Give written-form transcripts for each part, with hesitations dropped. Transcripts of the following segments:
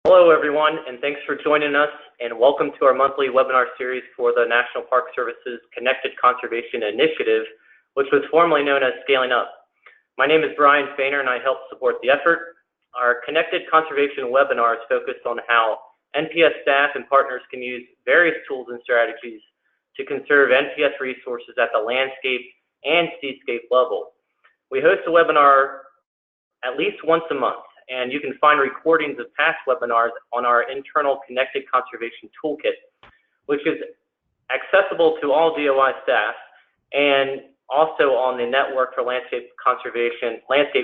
Hello, everyone, and thanks for joining us, and welcome to our monthly webinar series for the National Park Service's Connected Conservation Initiative, which was formerly known as Scaling Up. My name is Brian Fainer, and I help support the effort. Our Connected Conservation webinar is focused on how NPS staff and partners can use various tools and strategies to conserve NPS resources at the landscape and seascape level. We host a webinar at least once a month, and you can find recordings of past webinars on our internal Connected Conservation Toolkit, which is accessible to all DOI staff and also on the Network for Landscape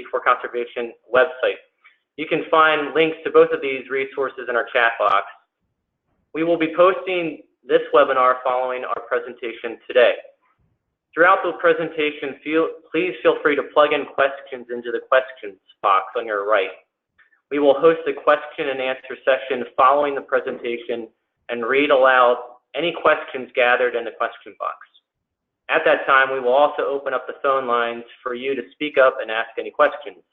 for Conservation website. You can find links to both of these resources in our chat box. We will be posting this webinar following our presentation today. Throughout the presentation, please feel free to plug in questions into the questions box on your right. We will host a question and answer session following the presentation and read aloud any questions gathered in the question box. At that time, we will also open up the phone lines for you to speak up and ask any questions.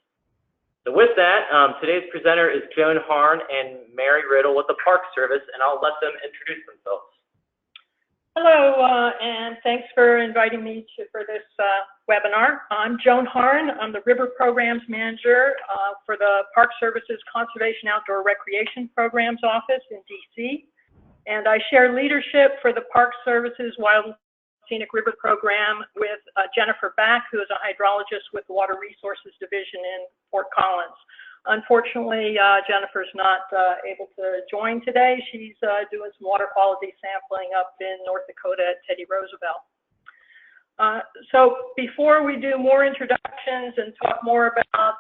So with that, today's presenter is Joan Harn and Mary Riddle with the Park Service, and I'll let them introduce themselves. Hello, and thanks for inviting me for this webinar. I'm Joan Harn. I'm the River Programs Manager for the Park Service's Conservation Outdoor Recreation Programs Office in DC. And I share leadership for the Park Service's Wild and Scenic River Program with Jennifer Back, who is a hydrologist with the Water Resources Division in Fort Collins. Unfortunately, Jennifer's not able to join today. She's doing some water quality sampling up in North Dakota at Teddy Roosevelt. So before we do more introductions and talk more about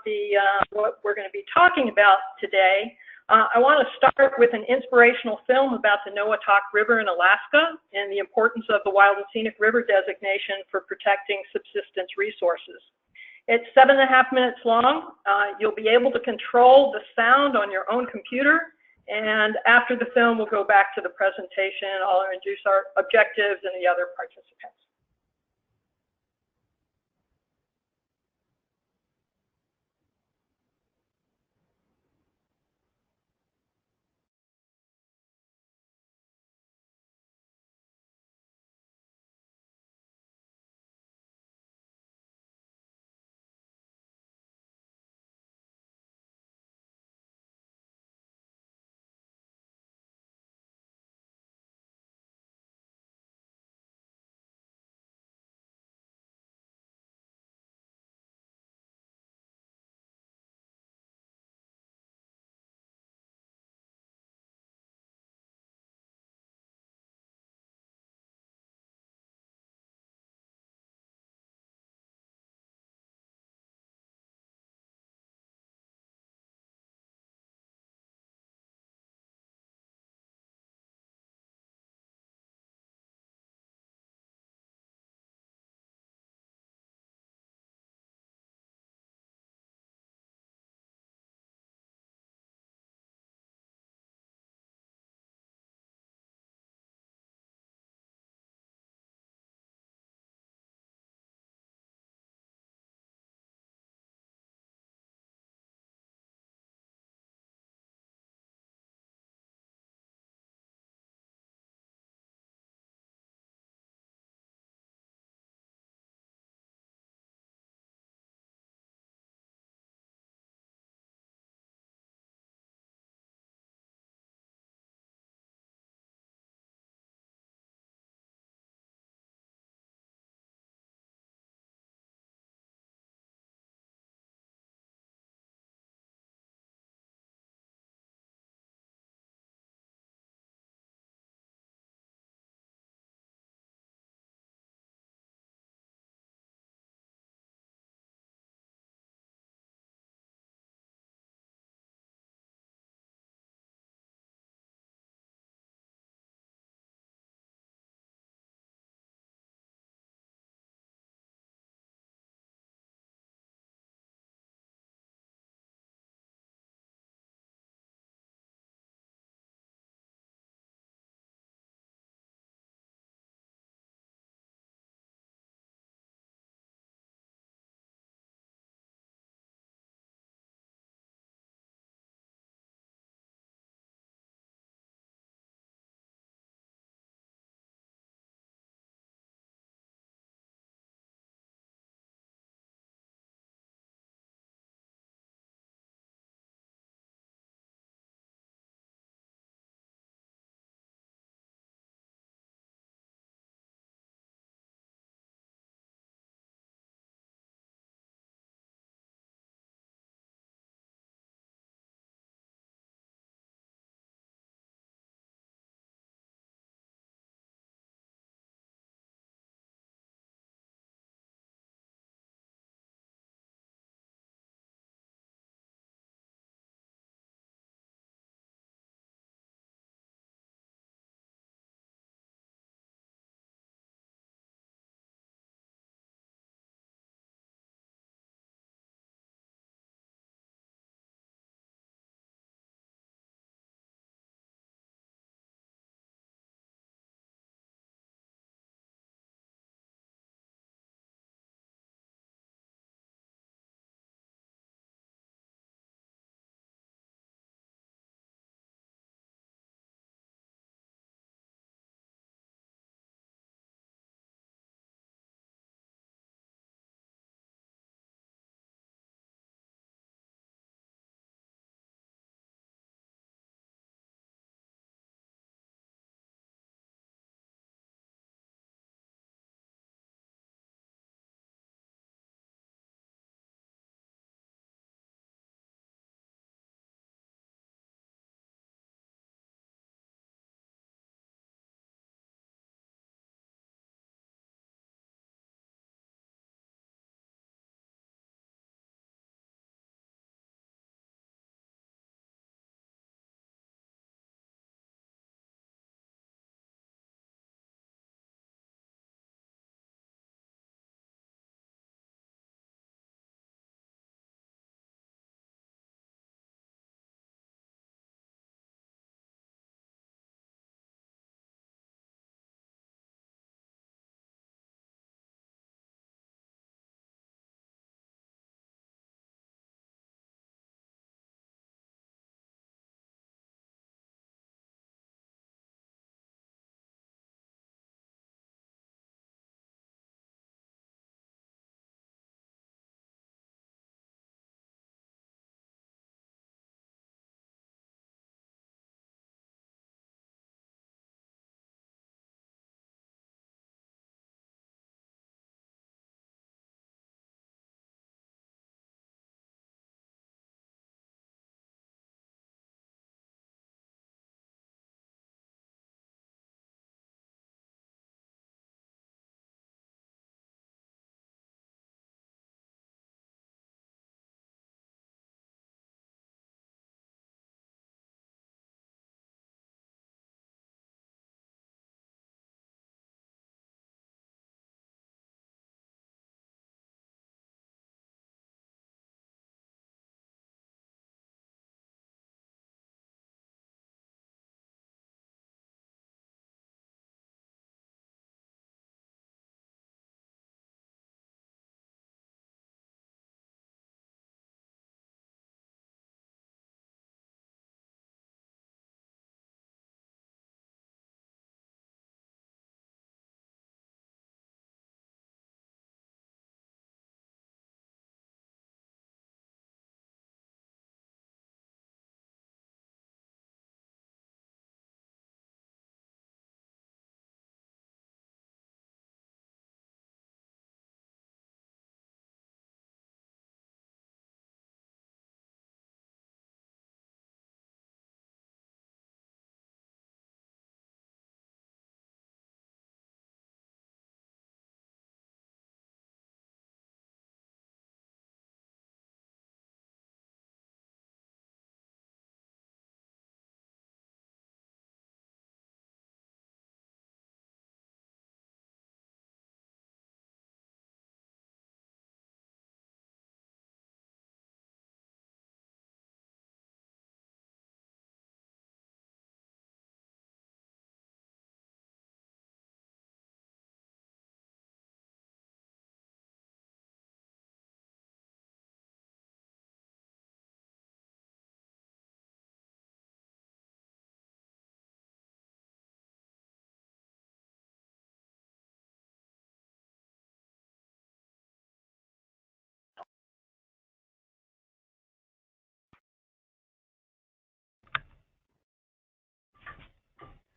what we're going to be talking about today, I want to start with an inspirational film about the Noatak River in Alaska and the importance of the Wild and Scenic River designation for protecting subsistence resources. It's 7.5 minutes long. You'll be able to control the sound on your own computer. And after the film, we'll go back to the presentation. I'll introduce our objectives and the other participants.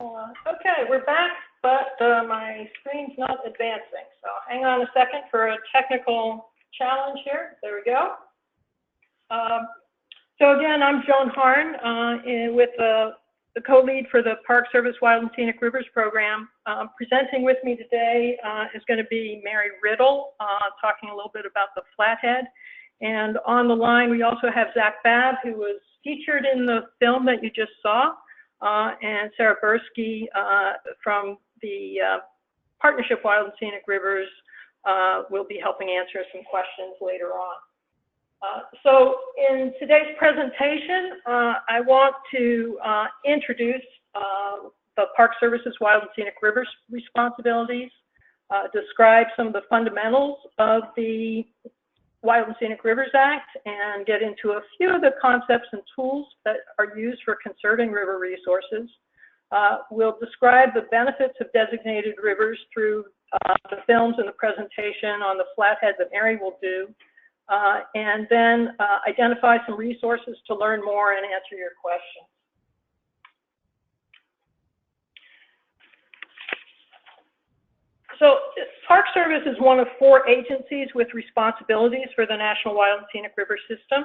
Okay, we're back, but my screen's not advancing. So hang on a second for a technical challenge here. There we go. So again, I'm Joan Harn, with the co-lead for the Park Service Wild and Scenic Rivers program. Presenting with me today is going to be Mary Riddle, talking a little bit about the Flathead. And on the line, we also have Zach Babb, who was featured in the film that you just saw, and Sarah Bursky from the Partnership Wild and Scenic Rivers will be helping answer some questions later on. So in today's presentation, I want to introduce the Park Service's Wild and Scenic Rivers responsibilities, describe some of the fundamentals of the Wild and Scenic Rivers Act, and get into a few of the concepts and tools that are used for conserving river resources. We'll describe the benefits of designated rivers through the films and the presentation on the Flathead that Mary will do, and then identify some resources to learn more and answer your questions. So Park Service is one of 4 agencies with responsibilities for the National Wild and Scenic River System.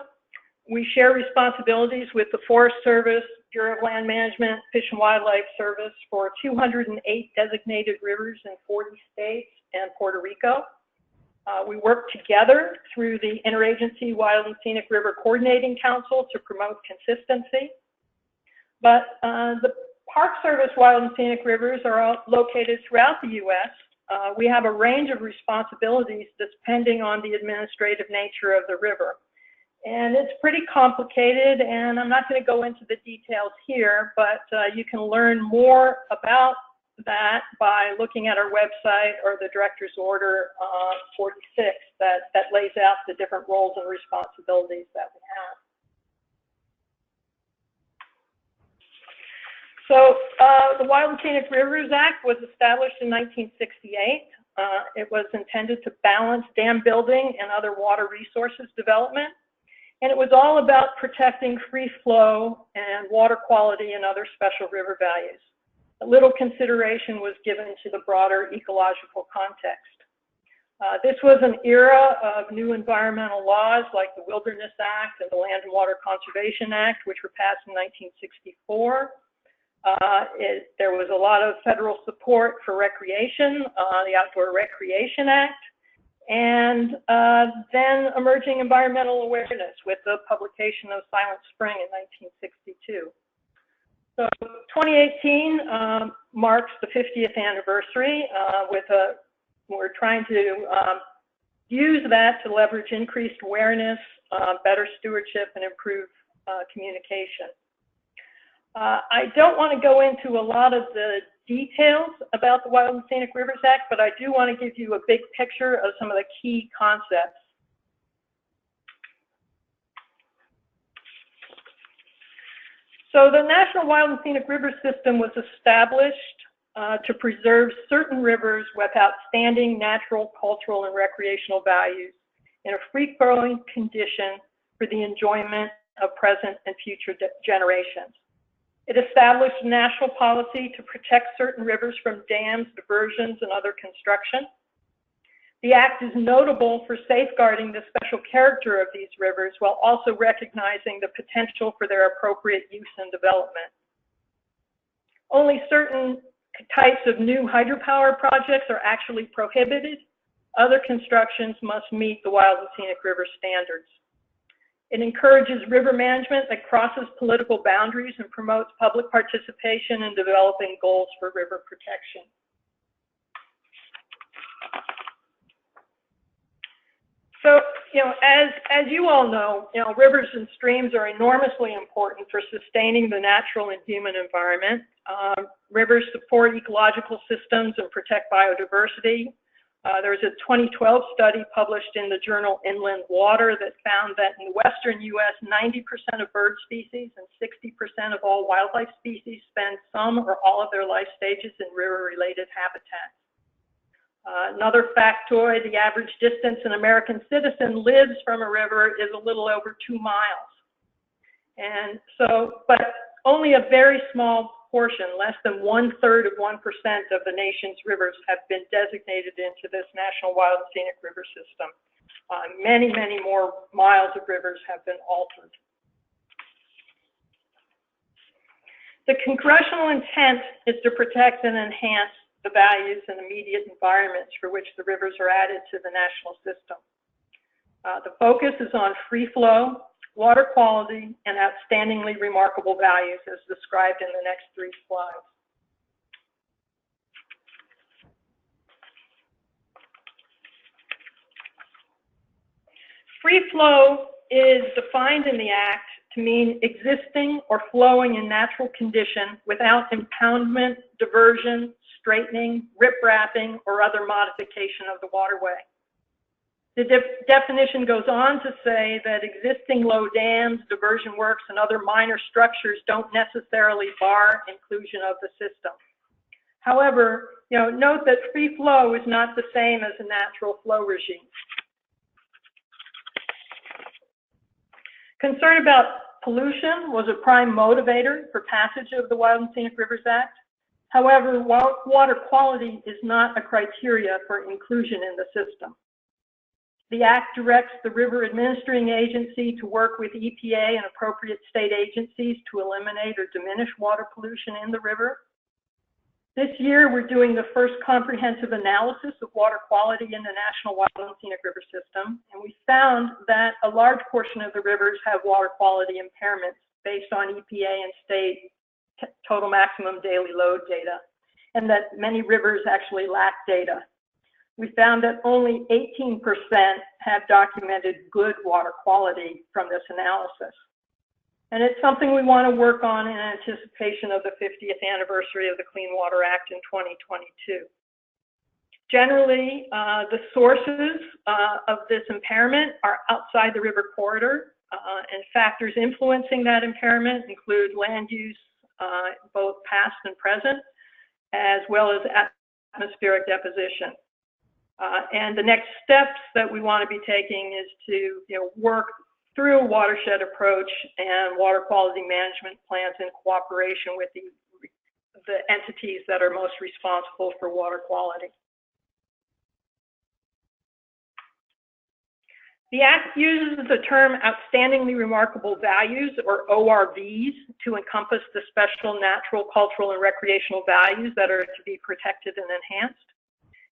We share responsibilities with the Forest Service, Bureau of Land Management, Fish and Wildlife Service for 208 designated rivers in 40 states and Puerto Rico. We work together through the Interagency Wild and Scenic River Coordinating Council to promote consistency. But the Park Service Wild and Scenic Rivers are all located throughout the U.S. We have a range of responsibilities depending on the administrative nature of the river. And it's pretty complicated, and I'm not going to go into the details here, but you can learn more about that by looking at our website or the Director's Order 46 that lays out the different roles and responsibilities that we have. So the Wild and Scenic Rivers Act was established in 1968. It was intended to balance dam building and other water resources development. And it was all about protecting free flow and water quality and other special river values. A little consideration was given to the broader ecological context. This was an era of new environmental laws like the Wilderness Act and the Land and Water Conservation Act, which were passed in 1964. There was a lot of federal support for recreation, the Outdoor Recreation Act, and then emerging environmental awareness with the publication of Silent Spring in 1962. So 2018 marks the 50th anniversary. We're trying to use that to leverage increased awareness, better stewardship, and improve communication. I don't want to go into a lot of the details about the Wild and Scenic Rivers Act, but I do want to give you a big picture of some of the key concepts. So the National Wild and Scenic River System was established to preserve certain rivers with outstanding natural, cultural, and recreational values in a free-flowing condition for the enjoyment of present and future generations. It established a national policy to protect certain rivers from dams, diversions, and other construction. The Act is notable for safeguarding the special character of these rivers while also recognizing the potential for their appropriate use and development. Only certain types of new hydropower projects are actually prohibited. Other constructions must meet the Wild and Scenic River standards. It encourages river management that crosses political boundaries and promotes public participation in developing goals for river protection. So, as you all know, rivers and streams are enormously important for sustaining the natural and human environment. Rivers support ecological systems and protect biodiversity. There was a 2012 study published in the journal Inland Water that found that in the western U.S., 90% of bird species and 60% of all wildlife species spend some or all of their life stages in river-related habitats. Another factoid, the average distance an American citizen lives from a river is a little over 2 miles. And so, but only a very small portion, less than 1/3 of 1% of the nation's rivers have been designated into this National Wild and Scenic River System. Many, many more miles of rivers have been altered. The congressional intent is to protect and enhance the values and immediate environments for which the rivers are added to the national system. The focus is on free flow, water quality, and outstandingly remarkable values as described in the next 3 slides. Free flow is defined in the Act to mean existing or flowing in natural condition without impoundment, diversion, straightening, riprapping, or other modification of the waterway. The definition goes on to say that existing low dams, diversion works, and other minor structures don't necessarily bar inclusion of the system. However, note that free flow is not the same as a natural flow regime. Concern about pollution was a prime motivator for passage of the Wild and Scenic Rivers Act. However, water quality is not a criteria for inclusion in the system. The Act directs the river administering agency to work with EPA and appropriate state agencies to eliminate or diminish water pollution in the river. This year, we're doing the first comprehensive analysis of water quality in the National Wild and Scenic River System, and we found that a large portion of the rivers have water quality impairments based on EPA and state total maximum daily load data, and that many rivers actually lack data. We found that only 18% have documented good water quality from this analysis. And it's something we want to work on in anticipation of the 50th anniversary of the Clean Water Act in 2022. Generally, the sources of this impairment are outside the river corridor, and factors influencing that impairment include land use, both past and present, as well as atmospheric deposition. And the next steps that we want to be taking is to work through a watershed approach and water quality management plans in cooperation with the entities that are most responsible for water quality. The Act uses the term outstandingly remarkable values, or ORVs, to encompass the special natural, cultural, and recreational values that are to be protected and enhanced.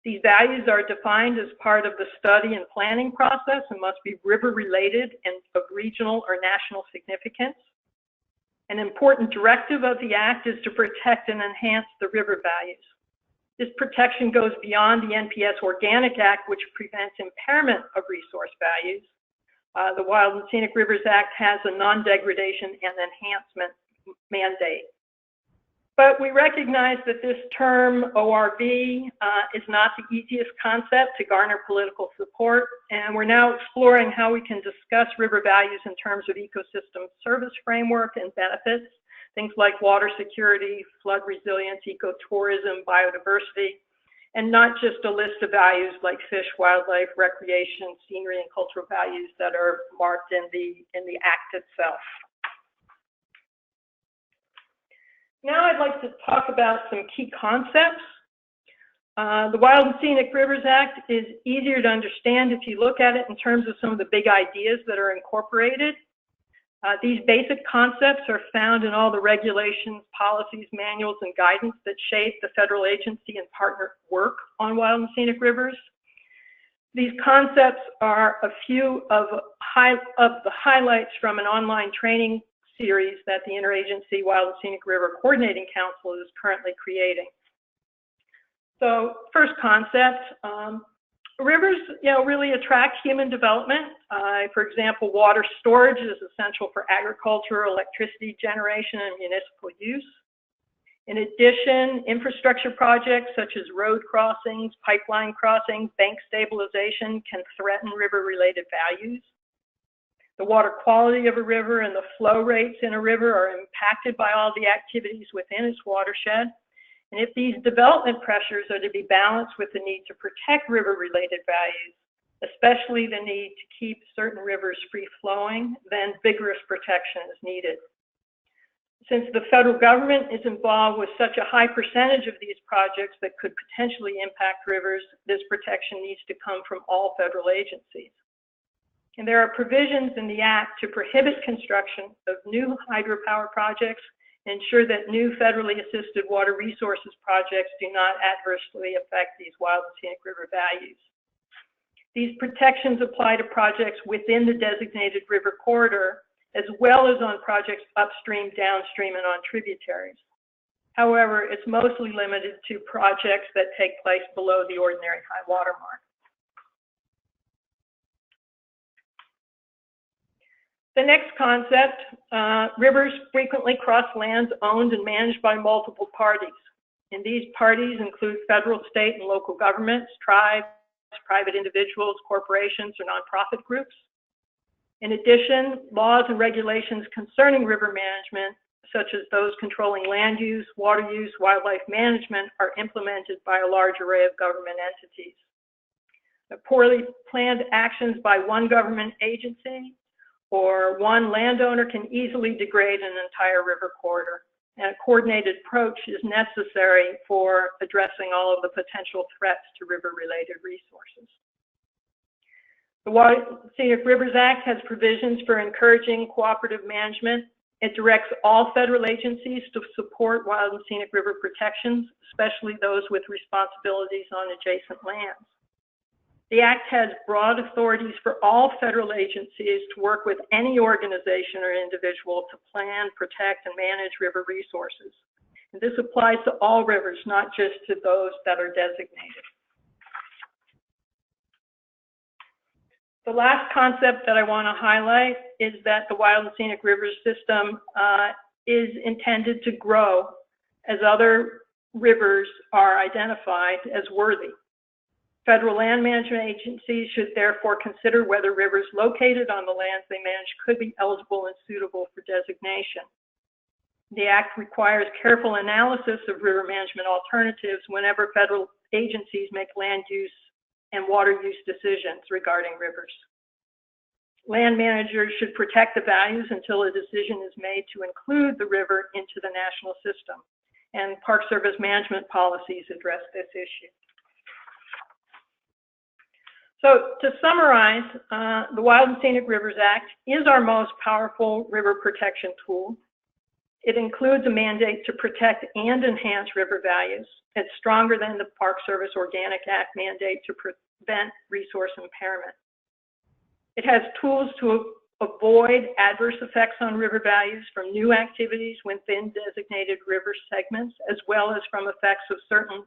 These values are defined as part of the study and planning process and must be river-related and of regional or national significance. An important directive of the Act is to protect and enhance the river values. This protection goes beyond the NPS Organic Act, which prevents impairment of resource values. The Wild and Scenic Rivers Act has a non-degradation and enhancement mandate. But we recognize that this term, ORV, is not the easiest concept to garner political support, and we're now exploring how we can discuss river values in terms of ecosystem service framework and benefits, things like water security, flood resilience, ecotourism, biodiversity, and not just a list of values like fish, wildlife, recreation, scenery, and cultural values that are marked in the Act itself. Now I'd like to talk about some key concepts. The Wild and Scenic Rivers Act is easier to understand if you look at it in terms of some of the big ideas that are incorporated. These basic concepts are found in all the regulations, policies, manuals, and guidance that shape the federal agency and partner work on wild and scenic rivers. These concepts are a few of the highlights from an online training series that the Interagency Wild and Scenic River Coordinating Council is currently creating. So first concept, rivers really attract human development. For example, water storage is essential for agriculture, electricity generation, and municipal use. In addition, infrastructure projects such as road crossings, pipeline crossings, bank stabilization can threaten river-related values. The water quality of a river and the flow rates in a river are impacted by all the activities within its watershed. And if these development pressures are to be balanced with the need to protect river-related values, especially the need to keep certain rivers free-flowing, then vigorous protection is needed. Since the federal government is involved with such a high percentage of these projects that could potentially impact rivers, this protection needs to come from all federal agencies. And there are provisions in the Act to prohibit construction of new hydropower projects and ensure that new federally assisted water resources projects do not adversely affect these wild and scenic river values. These protections apply to projects within the designated river corridor, as well as on projects upstream, downstream, and on tributaries. However, it's mostly limited to projects that take place below the ordinary high water mark. The next concept, rivers frequently cross lands owned and managed by multiple parties. And these parties include federal, state, and local governments, tribes, private individuals, corporations, or nonprofit groups. In addition, laws and regulations concerning river management, such as those controlling land use, water use, wildlife management, are implemented by a large array of government entities. Poorly planned actions by one government agency or one landowner can easily degrade an entire river corridor. And a coordinated approach is necessary for addressing all of the potential threats to river-related resources. The Wild and Scenic Rivers Act has provisions for encouraging cooperative management. It directs all federal agencies to support wild and scenic river protections, especially those with responsibilities on adjacent lands. The Act has broad authorities for all federal agencies to work with any organization or individual to plan, protect, and manage river resources. And this applies to all rivers, not just to those that are designated. The last concept that I want to highlight is that the Wild and Scenic Rivers system is intended to grow as other rivers are identified as worthy. Federal land management agencies should therefore consider whether rivers located on the lands they manage could be eligible and suitable for designation. The Act requires careful analysis of river management alternatives whenever federal agencies make land use and water use decisions regarding rivers. Land managers should protect the values until a decision is made to include the river into the national system, and Park Service management policies address this issue. So to summarize, the Wild and Scenic Rivers Act is our most powerful river protection tool. It includes a mandate to protect and enhance river values. It's stronger than the Park Service Organic Act mandate to prevent resource impairment. It has tools to avoid adverse effects on river values from new activities within designated river segments, as well as from effects of certain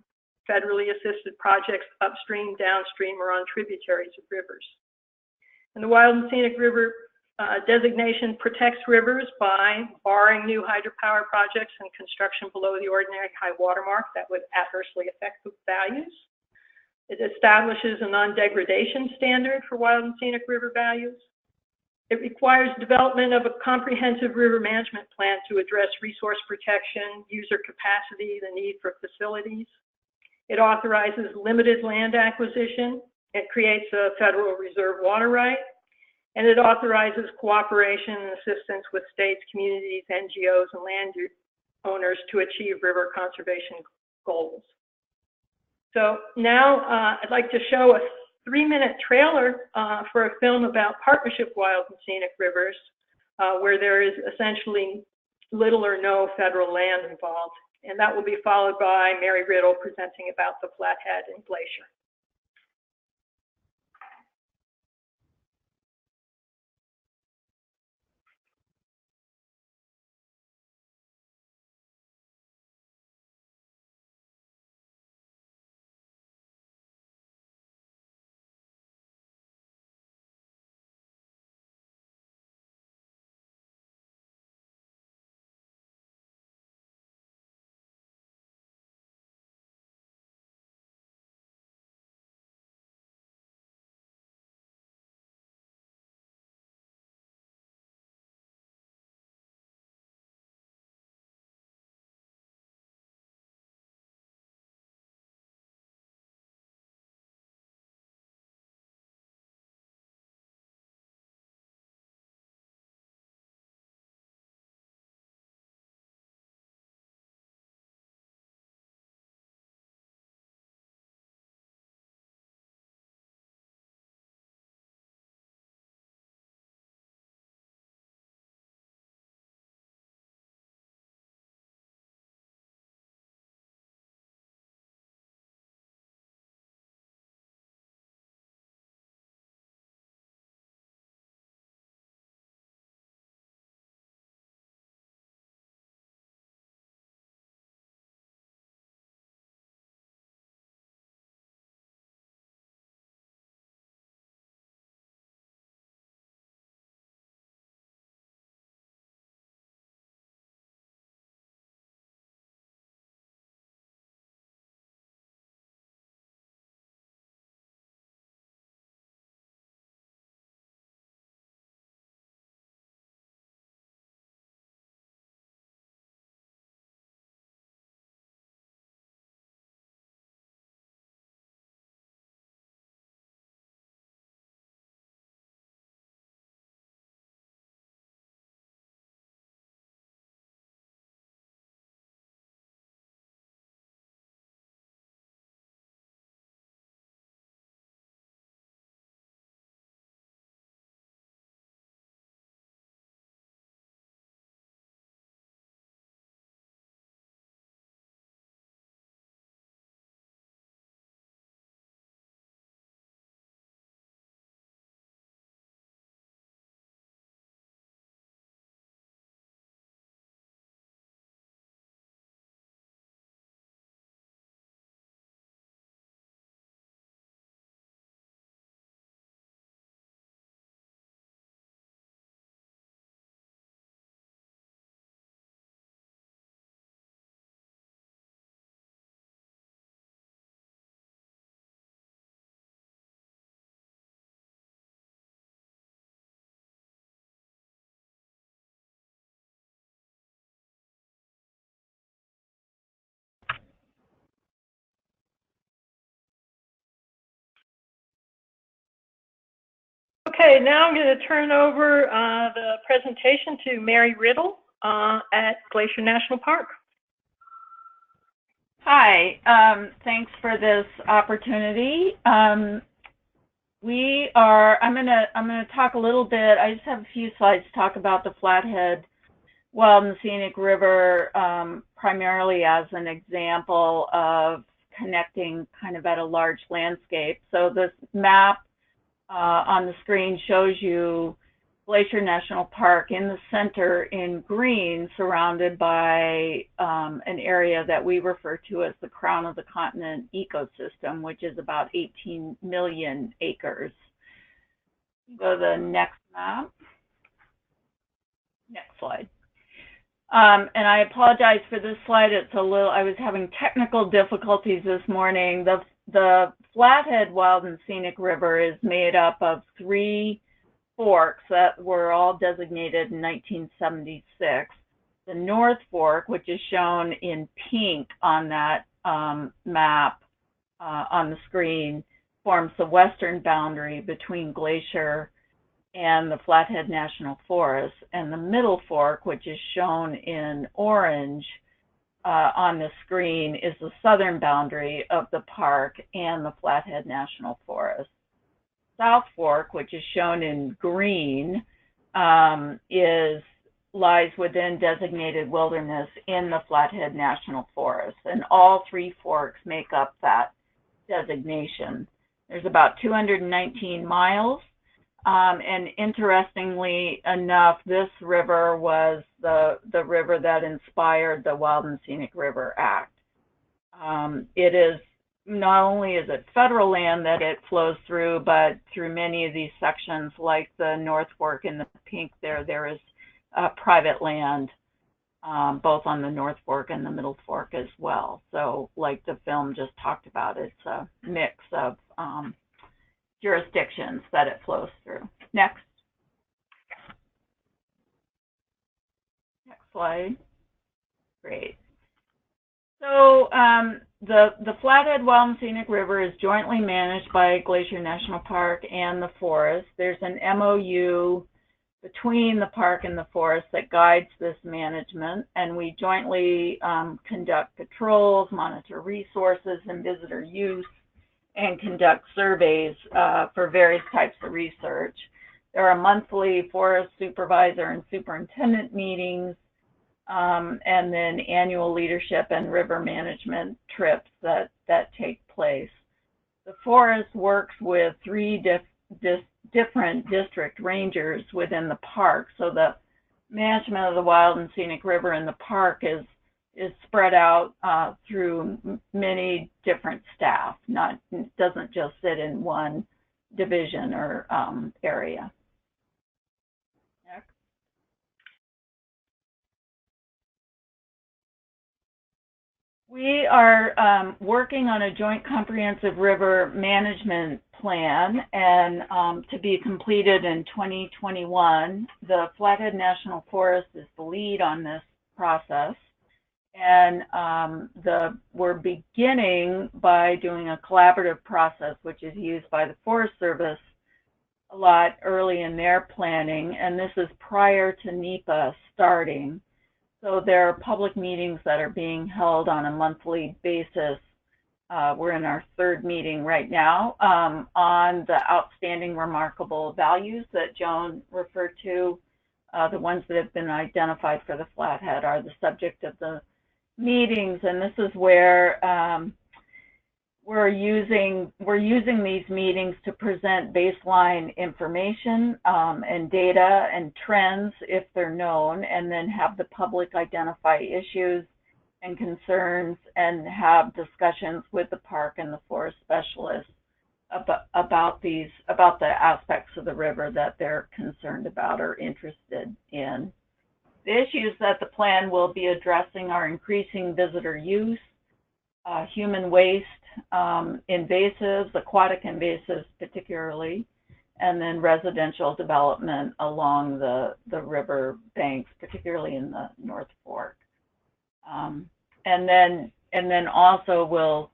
federally assisted projects upstream, downstream, or on tributaries of rivers. And the Wild and Scenic River designation protects rivers by barring new hydropower projects and construction below the ordinary high water mark that would adversely affect the values. It establishes a non-degradation standard for wild and scenic river values. It requires development of a comprehensive river management plan to address resource protection, user capacity, the need for facilities. It authorizes limited land acquisition. It creates a federal reserve water right. And it authorizes cooperation and assistance with states, communities, NGOs, and land owners to achieve river conservation goals. So now I'd like to show a 3-minute trailer for a film about partnership wild and scenic rivers, where there is essentially little or no federal land involved. And that will be followed by Mary Riddle presenting about the Flathead and Glacier. Okay, now I'm going to turn over the presentation to Mary Riddle at Glacier National Park. Hi, thanks for this opportunity. I'm gonna talk a little bit. I just have a few slides to talk about the Flathead Wild and Scenic River, primarily as an example of connecting kind of at a large landscape. So this map on the screen shows you Glacier National Park in the center in green, surrounded by an area that we refer to as the crown of the continent ecosystem, which is about 18 million acres. Go to the next map. Next slide. And I apologize for this slide. It's a little, I was having technical difficulties this morning. The Flathead Wild and Scenic River is made up of 3 forks that were all designated in 1976. The North Fork, which is shown in pink on that map on the screen, forms the western boundary between Glacier and the Flathead National Forest. And the Middle Fork, which is shown in orange on the screen, is the southern boundary of the park and the Flathead National Forest. South Fork, which is shown in green, lies within designated wilderness in the Flathead National Forest, and all 3 forks make up that designation. There's about 219 miles, and interestingly enough, this river was the river that inspired the Wild and Scenic River Act. It is not only is it federal land that it flows through, but through many of these sections, like the North Fork in the pink there is private land, both on the North Fork and the Middle Fork as well. So like the film just talked about, it's a mix of jurisdictions that it flows through. Next. Next slide. Great. So the Flathead Wild and Scenic River is jointly managed by Glacier National Park and the forest. There's an MOU between the park and the forest that guides this management, and we jointly conduct patrols, monitor resources and visitor use, and conduct surveys for various types of research. There are monthly forest supervisor and superintendent meetings, and then annual leadership and river management trips that take place. The forest works with 3 different district rangers within the park, so the management of the Wild and Scenic River in the park is spread out through many different staff. Doesn't just sit in one division or area. Next. We are working on a joint comprehensive river management plan, and to be completed in 2021. The Flathead National Forest is the lead on this process, and we're beginning by doing a collaborative process, which is used by the Forest Service a lot early in their planning, and this is prior to NEPA starting. So there are public meetings that are being held on a monthly basis. We're in our 3rd meeting right now on the outstanding remarkable values that Joan referred to. The ones that have been identified for the Flathead are the subject of the meetings, and this is where we're using these meetings to present baseline information and data and trends if they're known, and then have the public identify issues and concerns and have discussions with the park and the forest specialists about the aspects of the river that they're concerned about or interested in. The issues that the plan will be addressing are increasing visitor use, human waste, invasives, aquatic invasives particularly, and then residential development along the river banks, particularly in the North Fork. And then also we'll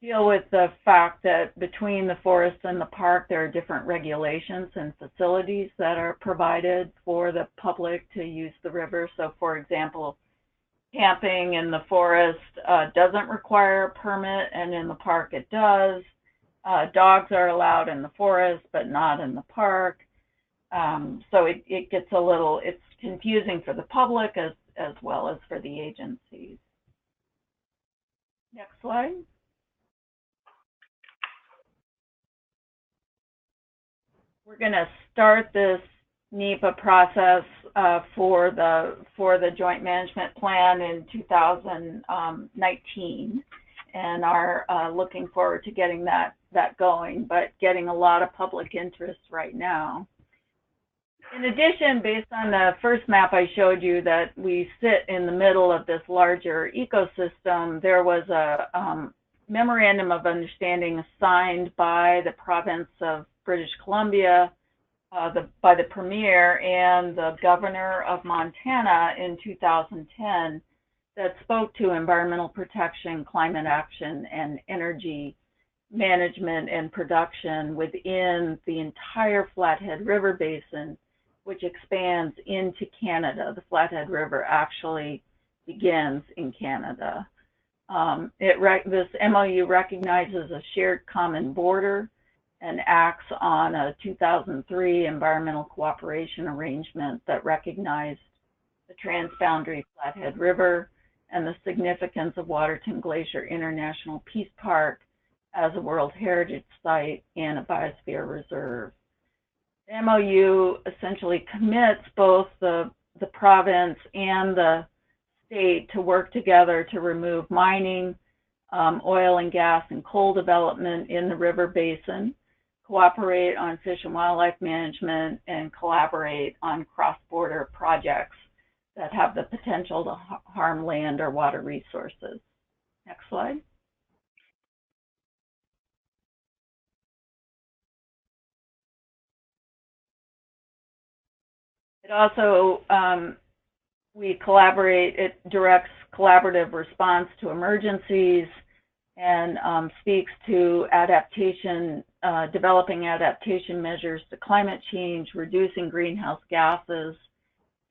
deal with the fact that between the forest and the park, there are different regulations and facilities that are provided for the public to use the river. So, for example, camping in the forest doesn't require a permit, and in the park it does. Dogs are allowed in the forest, but not in the park. So it gets a little, it's confusing for the public as well as for the agencies. Next slide. We're going to start this NEPA process for the Joint Management Plan in 2019, and are looking forward to getting that going, but getting a lot of public interest right now. In addition, based on the first map I showed you that we sit in the middle of this larger ecosystem, there was a memorandum of understanding signed by the province of British Columbia, by the Premier and the Governor of Montana in 2010 that spoke to environmental protection, climate action, and energy management and production within the entire Flathead River Basin, which expands into Canada. The Flathead River actually begins in Canada. This MOU recognizes a shared common border and acts on a 2003 environmental cooperation arrangement that recognized the transboundary Flathead River and the significance of Waterton Glacier International Peace Park as a World Heritage Site and a biosphere reserve. The MOU essentially commits both the province and the state to work together to remove mining, oil and gas and coal development in the river basin, cooperate on fish and wildlife management, and collaborate on cross-border projects that have the potential to harm land or water resources. Next slide. It also, it directs collaborative response to emergencies and speaks to adaptation, developing adaptation measures to climate change, reducing greenhouse gases,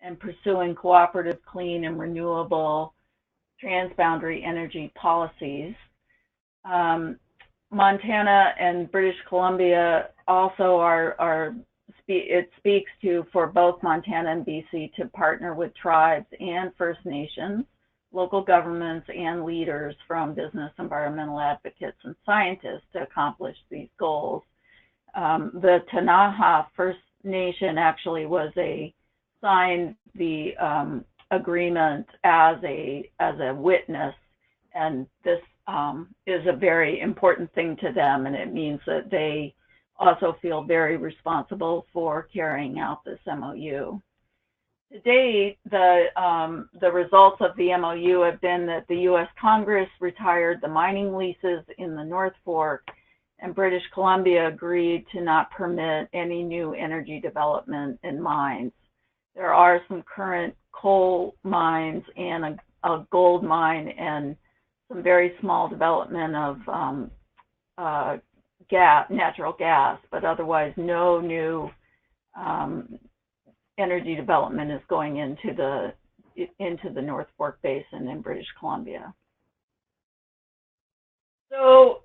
and pursuing cooperative, clean, and renewable transboundary energy policies. Montana and British Columbia also it speaks to, for both Montana and BC, to partner with tribes and First Nations, local governments, and leaders from business, environmental advocates, and scientists to accomplish these goals. The Ktunaxa First Nation actually signed the agreement as a witness, and this is a very important thing to them, and it means that they also feel very responsible for carrying out this MOU. To date, the results of the MOU have been that the U.S. Congress retired the mining leases in the North Fork, and British Columbia agreed to not permit any new energy development in mines. There are some current coal mines and a gold mine and some very small development of natural gas, but otherwise no new energy development is going into the North Fork Basin in British Columbia. So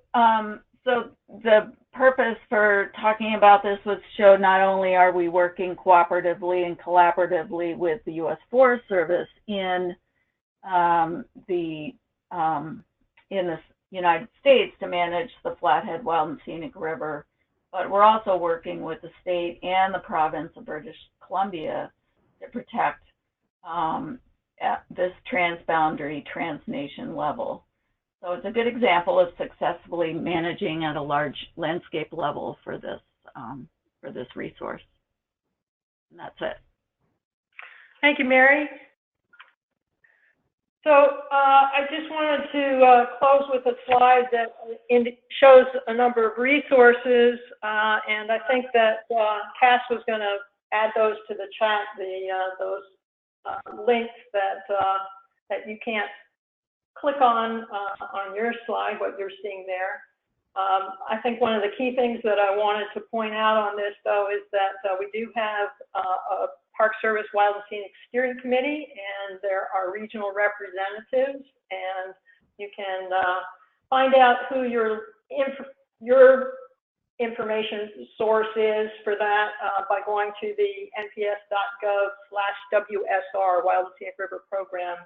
the purpose for talking about this was to show not only are we working cooperatively and collaboratively with the U.S. Forest Service in the United States to manage the Flathead Wild and Scenic River, but we're also working with the state and the province of British Columbia to protect at this transboundary, transnation level. So it's a good example of successfully managing at a large landscape level for this resource. And that's it. Thank you, Mary. So I just wanted to close with a slide that shows a number of resources, and I think that Cass was going to add those to the chat, those links that you can't click on your slide, what you're seeing there. I think one of the key things that I wanted to point out on this, though, is that we do have a Park Service Wild and Scenic Steering Committee, and there are regional representatives, and you can find out who your information source is for that by going to the nps.gov/WSR, Wild and Scenic River Program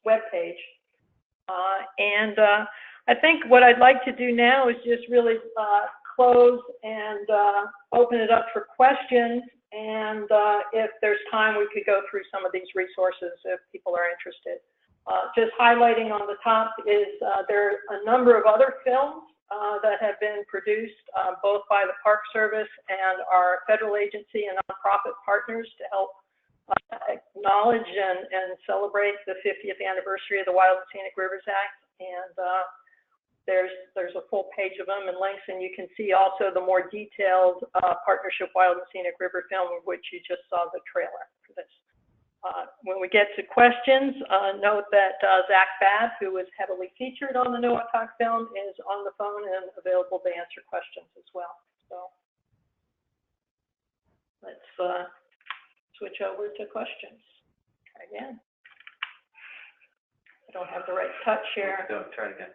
webpage. I think what I'd like to do now is just really close and open it up for questions. And if there's time, we could go through some of these resources if people are interested. Just highlighting on the top is there are a number of other films that have been produced both by the Park Service and our federal agency and nonprofit partners to help acknowledge and celebrate the 50th anniversary of the Wild and Scenic Rivers Act. And there's a full page of them and links, and you can see also the more detailed Partnership Wild and Scenic River film, of which you just saw the trailer for this. When we get to questions, note that Zach Babb, who was heavily featured on the NOAA film, is on the phone and available to answer questions as well. So let's switch over to questions. Try again. I don't have the right touch here. Go, try it again.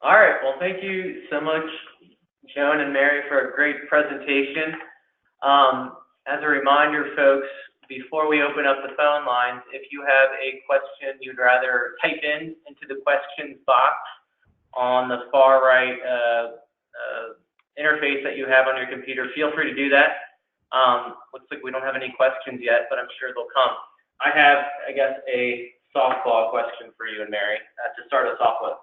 All right. Well, thank you so much, Joan and Mary, for a great presentation. As a reminder, folks, before we open up the phone lines, if you have a question you'd rather type into the questions box on the far right interface that you have on your computer, feel free to do that. Looks like we don't have any questions yet, but I'm sure they'll come. I have, I guess, a softball question for you and Mary to start us off with.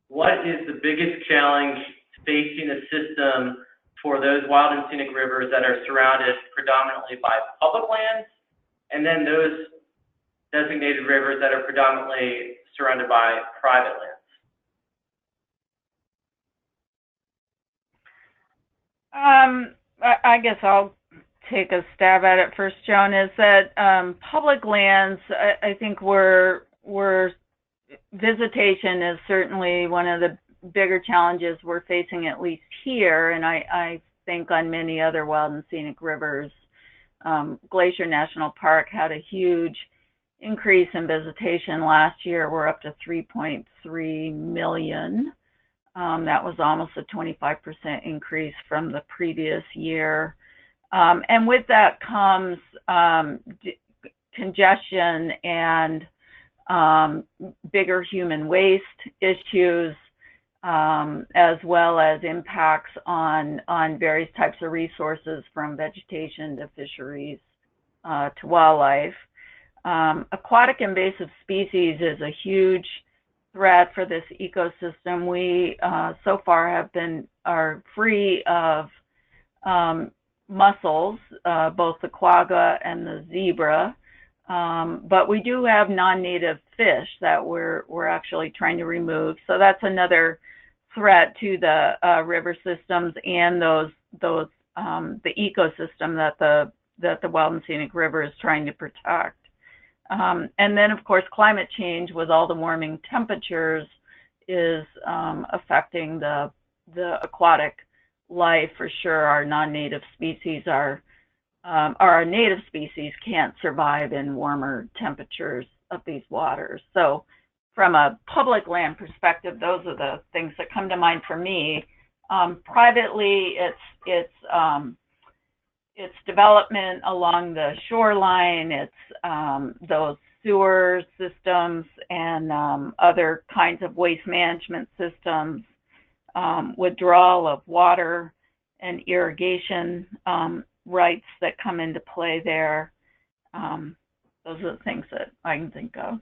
What is the biggest challenge facing the system for those wild and scenic rivers that are surrounded predominantly by public lands, and then those designated rivers that are predominantly surrounded by private lands? I guess I'll take a stab at it first, Joan. Is that public lands, I think visitation is certainly one of the bigger challenges we're facing, at least here, and I think on many other wild and scenic rivers. Glacier National Park had a huge increase in visitation last year. We're up to 3.3 million. That was almost a 25% increase from the previous year. And with that comes congestion and bigger human waste issues, as well as impacts on various types of resources, from vegetation to fisheries to wildlife. Aquatic invasive species is a huge threat for this ecosystem. We so far are free of mussels, both the quagga and the zebra. But we do have non-native fish that we're actually trying to remove. So that's another threat to the river systems and the ecosystem that the Wild and Scenic River is trying to protect. And then, of course, climate change with all the warming temperatures is affecting the aquatic life for sure. Our non-native species our native species can't survive in warmer temperatures of these waters. So from a public land perspective, those are the things that come to mind for me. Privately, it's development along the shoreline. It's those sewer systems and other kinds of waste management systems, withdrawal of water and irrigation rights that come into play there. Those are the things that I can think of.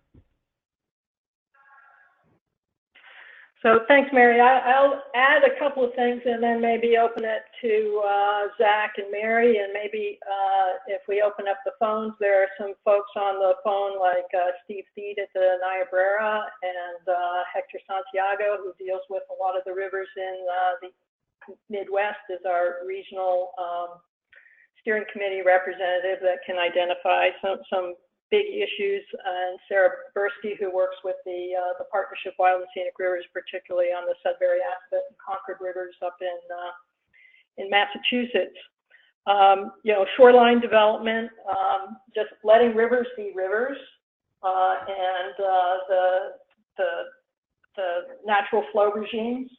So thanks, Mary. I'll add a couple of things and then maybe open it to Zach and Mary, and maybe if we open up the phones, there are some folks on the phone like Steve Theed at the Niobrara and Hector Santiago, who deals with a lot of the rivers in the Midwest, is our regional steering committee representative that can identify some big issues. And Sarah Bursky, who works with the Partnership Wild and Scenic Rivers, particularly on the Sudbury, Aspen, and Concord rivers up in Massachusetts. Shoreline development, just letting rivers be rivers, and the natural flow regimes.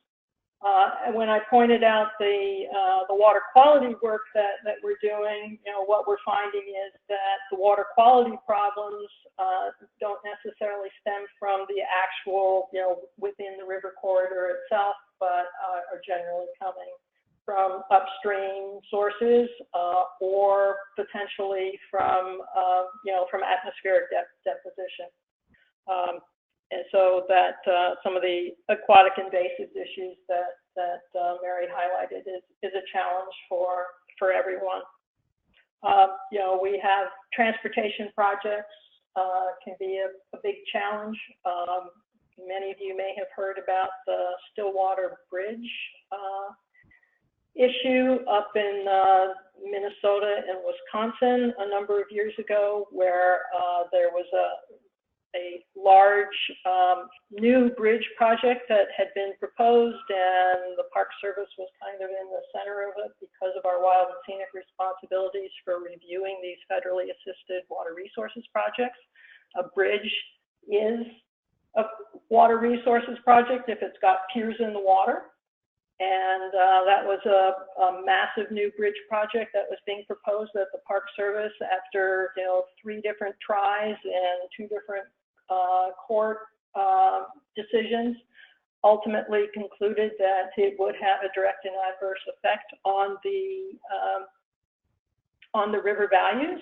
And when I pointed out the water quality work that we're doing, what we're finding is that the water quality problems don't necessarily stem from the actual, within the river corridor itself, but are generally coming from upstream sources or potentially from atmospheric deposition. And so that some of the aquatic invasive issues that Mary highlighted is a challenge for everyone. We have transportation projects can be a big challenge. Many of you may have heard about the Stillwater Bridge issue up in Minnesota and Wisconsin a number of years ago, where there was a large new bridge project that had been proposed, and the Park Service was kind of in the center of it because of our wild and scenic responsibilities for reviewing these federally assisted water resources projects. A bridge is a water resources project if it's got piers in the water. And that was a massive new bridge project that was being proposed at the Park Service after 3 different tries and 2 different court decisions. Ultimately concluded that it would have a direct and adverse effect on the river values,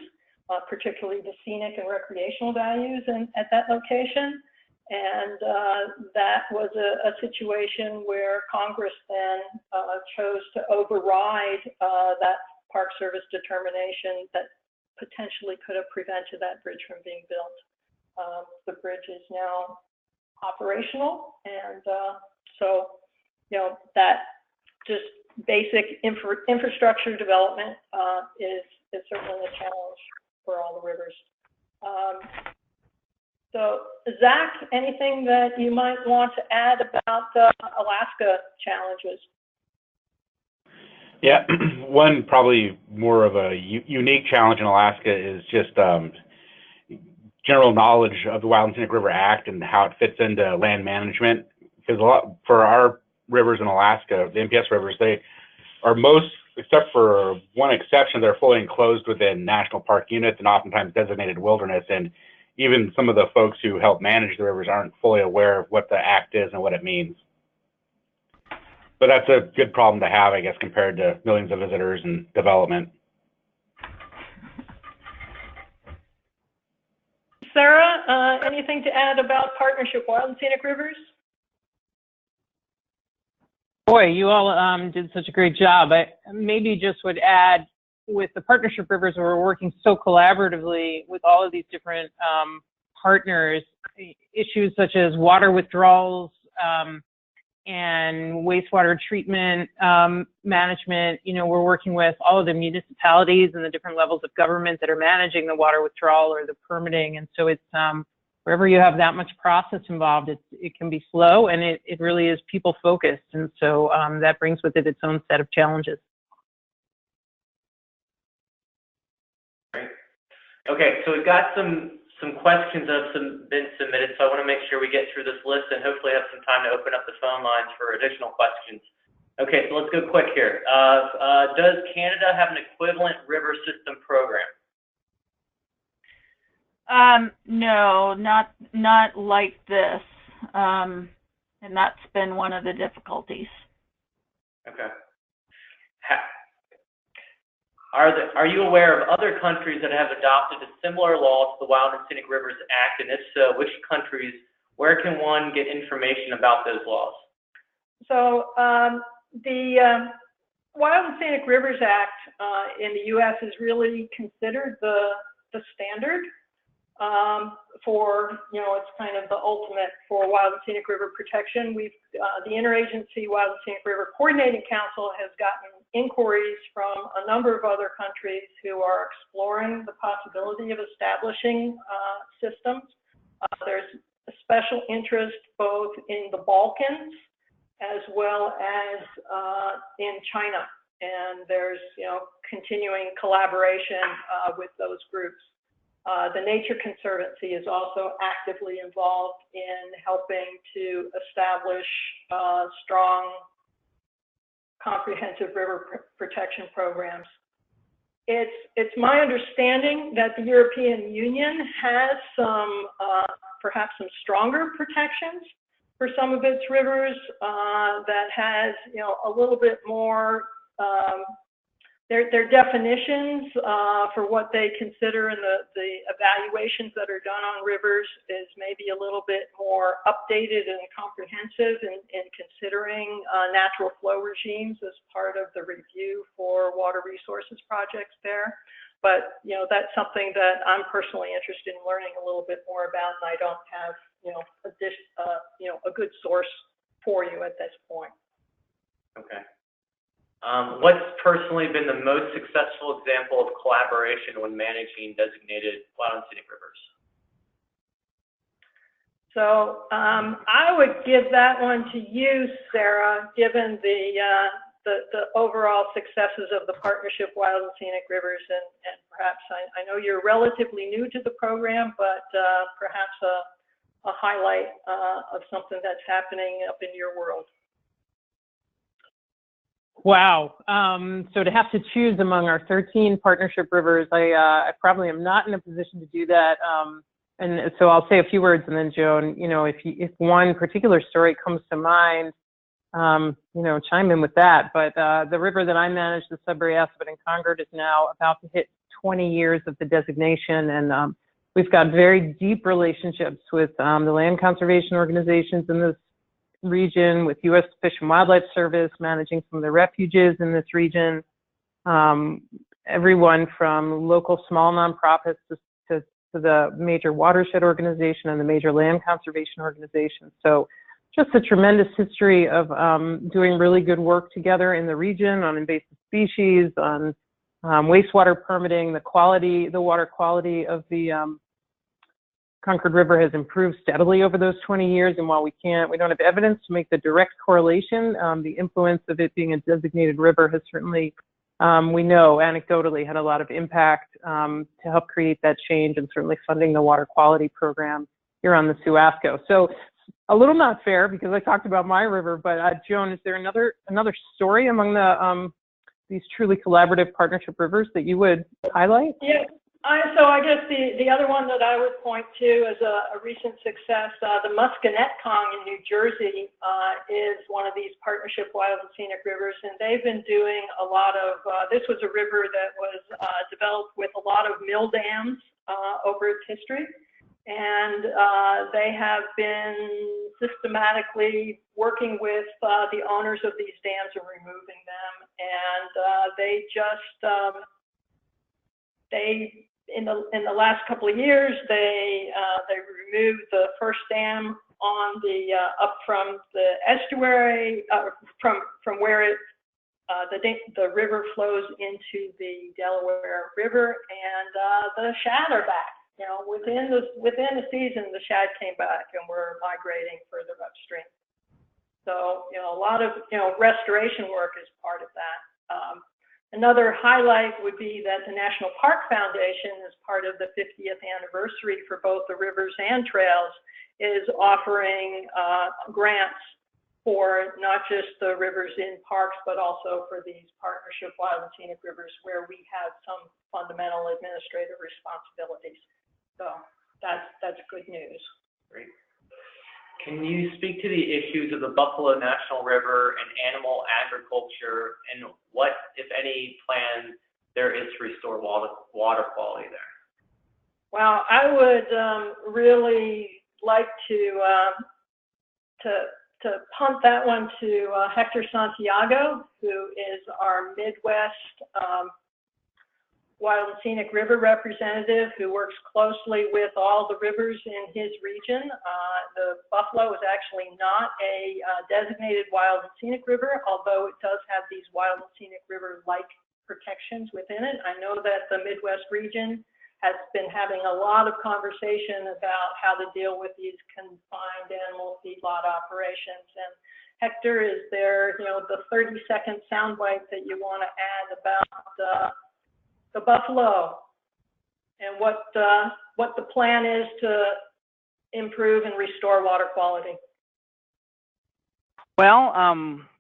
particularly the scenic and recreational values at that location. And that was a situation where Congress then chose to override that Park Service determination that potentially could have prevented that bridge from being built. The bridge is now operational, and so that just basic infrastructure development is certainly a challenge for all the rivers. So, Zach, anything that you might want to add about the Alaska challenges? Yeah, one probably more of a unique challenge in Alaska is just general knowledge of the Wild and Scenic River Act and how it fits into land management. Because for our rivers in Alaska, the NPS rivers, they are most, except for one exception, they're fully enclosed within national park units and oftentimes designated wilderness. And even some of the folks who help manage the rivers aren't fully aware of what the act is and what it means. But that's a good problem to have, I guess, compared to millions of visitors and development. Sarah, anything to add about Partnership Wild and Scenic Rivers? Boy, you all did such a great job. I maybe just would add, with the Partnership Rivers, we're working so collaboratively with all of these different partners. Issues such as water withdrawals and wastewater treatment management. We're working with all of the municipalities and the different levels of government that are managing the water withdrawal or the permitting. And so it's wherever you have that much process involved, it can be slow, and it really is people focused. And so that brings with it its own set of challenges. Okay, so we've got some questions that have been submitted, so I want to make sure we get through this list and hopefully have some time to open up the phone lines for additional questions. Okay, so let's go quick here. Does Canada have an equivalent river system program? No, not like this, and that's been one of the difficulties. Okay. Are you aware of other countries that have adopted a similar law to the Wild and Scenic Rivers Act, and if so, which countries? Where can one get information about those laws? So the Wild and Scenic Rivers Act in the U.S. is really considered the standard for, it's kind of the ultimate for wild and scenic river protection. The Interagency Wild and Scenic River Coordinating Council has gotten inquiries from a number of other countries who are exploring the possibility of establishing systems. There's a special interest both in the Balkans as well as in China, and there's continuing collaboration with those groups. The Nature Conservancy is also actively involved in helping to establish strong, comprehensive river protection programs. It's my understanding that the European Union has some, perhaps some stronger protections for some of its rivers that has, a little bit more, their definitions for what they consider and the evaluations that are done on rivers is maybe a little bit more updated and comprehensive in considering natural flow regimes as part of the review for water resources projects there. But, that's something that I'm personally interested in learning a little bit more about, and I don't have, a good source for you at this point. Okay. What's personally been the most successful example of collaboration when managing designated wild and scenic rivers? So I would give that one to you, Sarah, given the overall successes of the Partnership Wild and Scenic Rivers, and perhaps I know you're relatively new to the program, but perhaps a highlight of something that's happening up in your world. Wow. So to have to choose among our 13 partnership rivers, I probably am not in a position to do that. And so I'll say a few words, and then Joan, if one particular story comes to mind, chime in with that. But the river that I manage, the Sudbury, Assabet, and Concord, is now about to hit 20 years of the designation, and we've got very deep relationships with the land conservation organizations in this region, with U.S. Fish and Wildlife Service managing some of the refuges in this region, everyone from local small nonprofits to the major watershed organization and the major land conservation organization. So just a tremendous history of doing really good work together in the region on invasive species, on wastewater permitting. The water quality of the Concord River has improved steadily over those 20 years, and while we don't have evidence to make the direct correlation, the influence of it being a designated river has certainly, we know anecdotally, had a lot of impact to help create that change, and certainly funding the water quality program here on the Suasco. So a little not fair because I talked about my river, but Joan, is there another story among the these truly collaborative partnership rivers that you would highlight? Yeah. So I guess the other one that I would point to as a recent success, the Musca Netcom in New Jersey is one of these partnership wild and scenic rivers, and they've been doing a lot of, this was a river that was developed with a lot of mill dams over its history, and they have been systematically working with the owners of these dams and removing them, and in the last couple of years, they removed the first dam on the up from the estuary, from where the river flows into the Delaware River, and the shad are back. Within the season, the shad came back and were migrating further upstream. So a lot of restoration work is part of that. Another highlight would be that the National Park Foundation, as part of the 50th anniversary for both the rivers and trails, is offering grants for not just the rivers in parks, but also for these partnership wild and scenic rivers where we have some fundamental administrative responsibilities. So that's good news. Great. Can you speak to the issues of the Buffalo National River and animal agriculture, and what, if any, plan there is to restore water quality there? Well, I would really like to punt that one to Hector Santiago, who is our Midwest Wild and Scenic River representative who works closely with all the rivers in his region. The Buffalo is actually not a designated Wild and Scenic River, although it does have these Wild and Scenic River-like protections within it. I know that the Midwest region has been having a lot of conversation about how to deal with these confined animal feedlot operations. And Hector, is there, the 30-second soundbite that you want to add about the buffalo and what the plan is to improve and restore water quality? Well,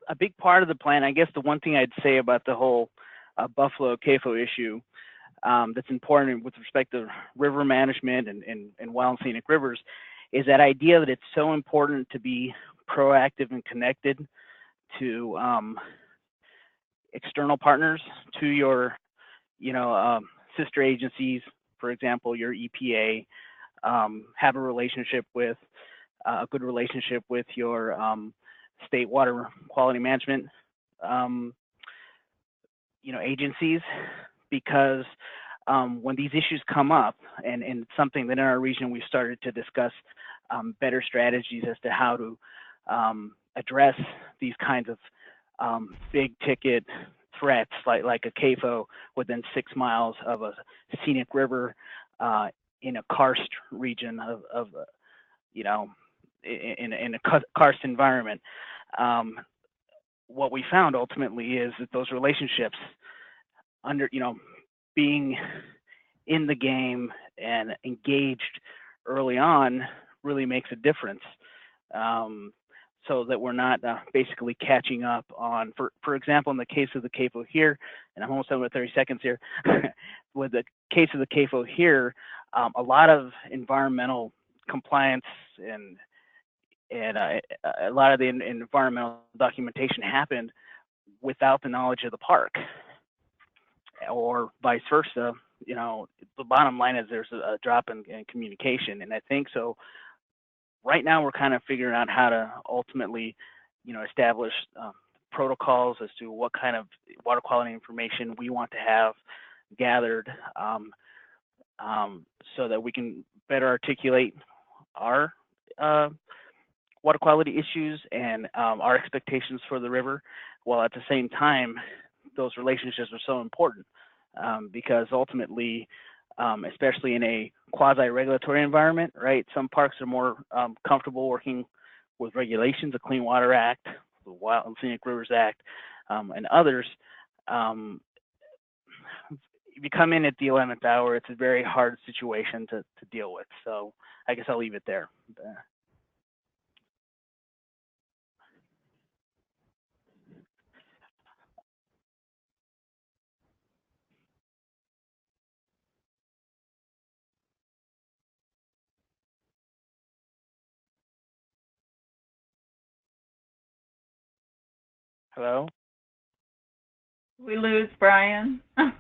a big part of the plan, I guess the one thing I'd say about the whole buffalo CAFO issue that's important with respect to river management and wild and scenic rivers is that idea that it's so important to be proactive and connected to external partners, to your sister agencies, for example, your EPA, have a relationship with, a good relationship with your state water quality management, agencies, because when these issues come up, and it's something that in our region we started to discuss better strategies as to how to address these kinds of big ticket threats like a CAFO within 6 miles of a scenic river in a karst region of in a karst environment. What we found ultimately is that those relationships, being in the game and engaged early on, really makes a difference. So that we're not basically catching up on, for example, in the case of the CAFO here, and I'm almost done with 30 seconds here, with the case of the CAFO here, a lot of environmental compliance and a lot of the environmental documentation happened without the knowledge of the park, or vice versa. The bottom line is there's a drop in communication, and I think so. Right now, we're kind of figuring out how to ultimately, establish protocols as to what kind of water quality information we want to have gathered, so that we can better articulate our water quality issues and our expectations for the river, while at the same time, those relationships are so important because ultimately, especially in a quasi-regulatory environment, right? Some parks are more comfortable working with regulations, the Clean Water Act, the Wild and Scenic Rivers Act, and others. If you come in at the 11th hour, it's a very hard situation to deal with. So I guess I'll leave it there. Hello? We lose Brian. All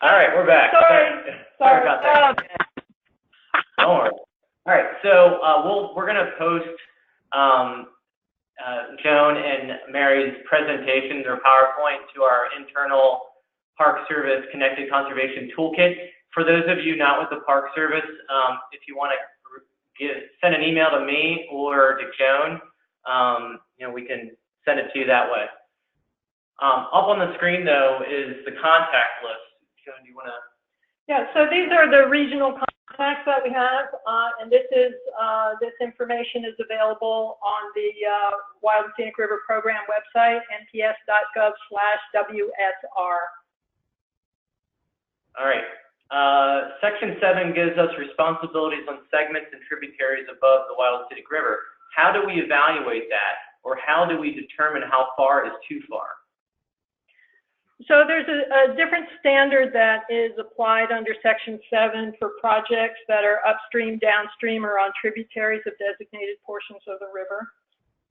right, we're back. Sorry about that. Don't worry. All right, so we're going to post Joan and Mary's presentations or PowerPoint to our internal Park Service Connected Conservation Toolkit. For those of you not with the Park Service, if you want to send an email to me or to Joan, we can send it to you that way. Up on the screen, though, is the contact list. Joan, do you want to? Yeah, so these are the regional contacts that we have, and this information is available on the Wild and Scenic River Program website, nps.gov/WSR. All right. Section 7 gives us responsibilities on segments and tributaries above the Wild and Scenic River. How do we evaluate that, or how do we determine how far is too far? So there's a different standard that is applied under Section 7 for projects that are upstream, downstream, or on tributaries of designated portions of the river.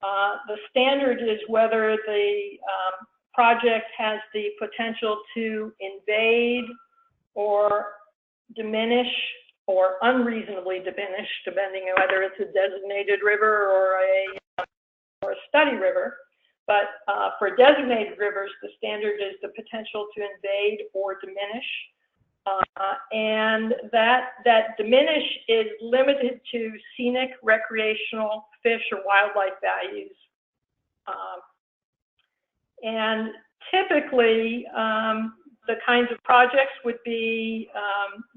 The standard is whether the project has the potential to invade or diminish or unreasonably diminish, depending on whether it's a designated river or a study river, But for designated rivers, the standard is the potential to invade or diminish. And that diminish is limited to scenic, recreational, fish, or wildlife values. And typically, the kinds of projects would be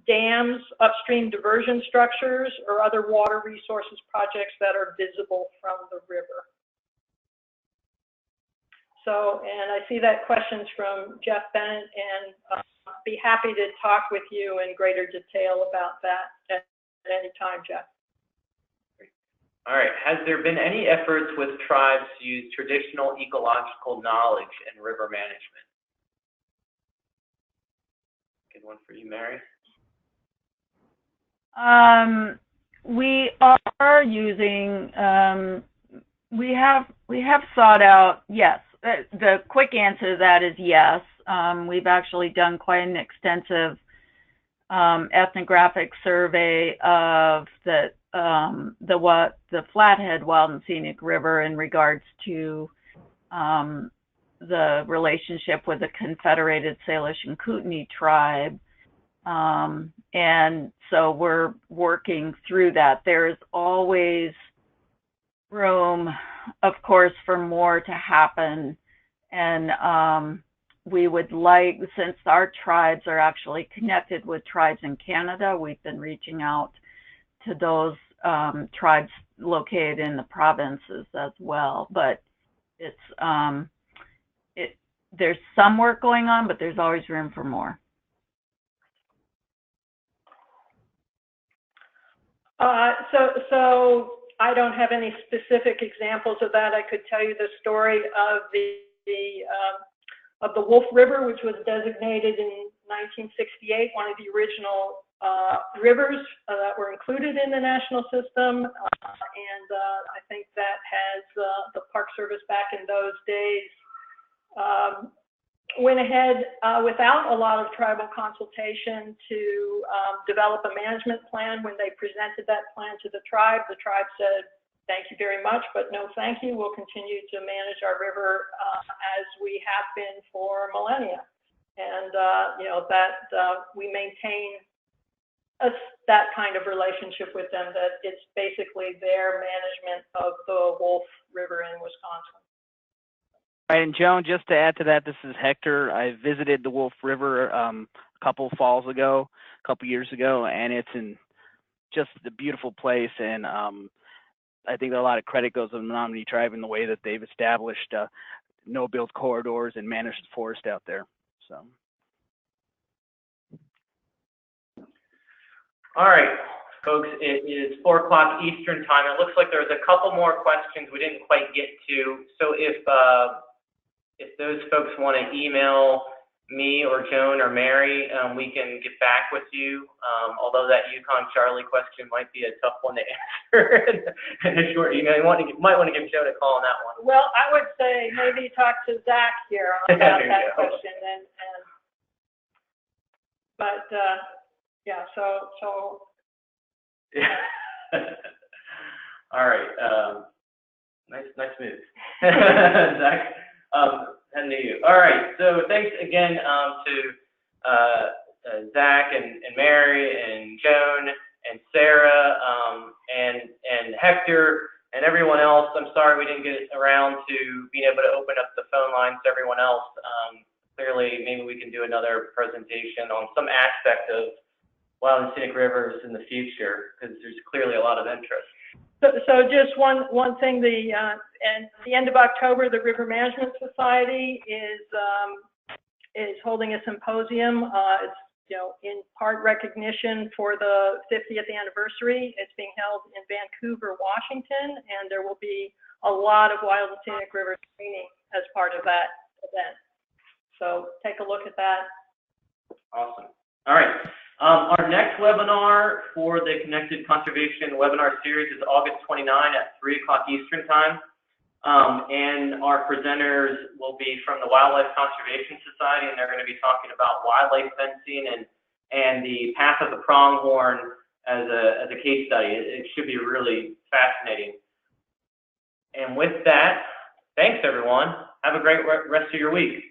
dams, upstream diversion structures, or other water resources projects that are visible from the river. So, and I see that question's from Jeff Bennett, and be happy to talk with you in greater detail about that at any time, Jeff. All right. Has there been any efforts with tribes to use traditional ecological knowledge in river management? Good one for you, Mary. We are using, we have sought out, yes. The quick answer to that is yes. We've actually done quite an extensive ethnographic survey of the Flathead Wild and Scenic River in regards to the relationship with the Confederated Salish and Kootenai tribe. And so we're working through that. There is always room, of course, for more to happen. And we would like, since our tribes are actually connected with tribes in Canada, we've been reaching out to those tribes located in the provinces as well. But it's there's some work going on, but there's always room for more. So I don't have any specific examples of that. I could tell you the story of the Wolf River, which was designated in 1968, one of the original rivers that were included in the national system. And I think that has the Park Service back in those days went ahead without a lot of tribal consultation to develop a management plan. When they presented that plan to the tribe said, "Thank you very much, but no thank you. We'll continue to manage our river as we have been for millennia." And you know, that we maintain that kind of relationship with them, that it's basically their management of the Wolf River in Wisconsin. Right, and Joan, just to add to that, this is Hector. I visited the Wolf River a couple years ago, and it's in just a beautiful place. And I think that a lot of credit goes to the Menominee tribe in the way that they've established no-build corridors and managed the forest out there. So. All right, folks, it is 4 o'clock Eastern time. It looks like there's a couple more questions we didn't quite get to. So if those folks want to email me or Joan or Mary, we can get back with you. Although that Yukon Charlie question might be a tough one to answer in a short email. You might want to give Joan a call on that one. Well, I would say maybe talk to Zach here about that question. But yeah, so. Yeah. All right. Nice move. Zach. And to you. All right. So thanks again to Zach and Mary and Joan and Sarah and Hector and everyone else. I'm sorry we didn't get around to being able to open up the phone lines to everyone else. Clearly, maybe we can do another presentation on some aspect of wild and scenic rivers in the future, because there's clearly a lot of interest. So just one thing, and the end of October, the River Management Society is holding a symposium. It's, you know, in part recognition for the 50th anniversary. It's being held in Vancouver, Washington, and there will be a lot of wild and scenic river training as part of that event. So take a look at that. Awesome. All right. Our next webinar for the Connected Conservation webinar series is August 29 at 3 o'clock Eastern time. And our presenters will be from the Wildlife Conservation Society, and they're going to be talking about wildlife fencing and the path of the pronghorn as a case study. It should be really fascinating. And with that, Thanks, everyone. Have a great rest of your week.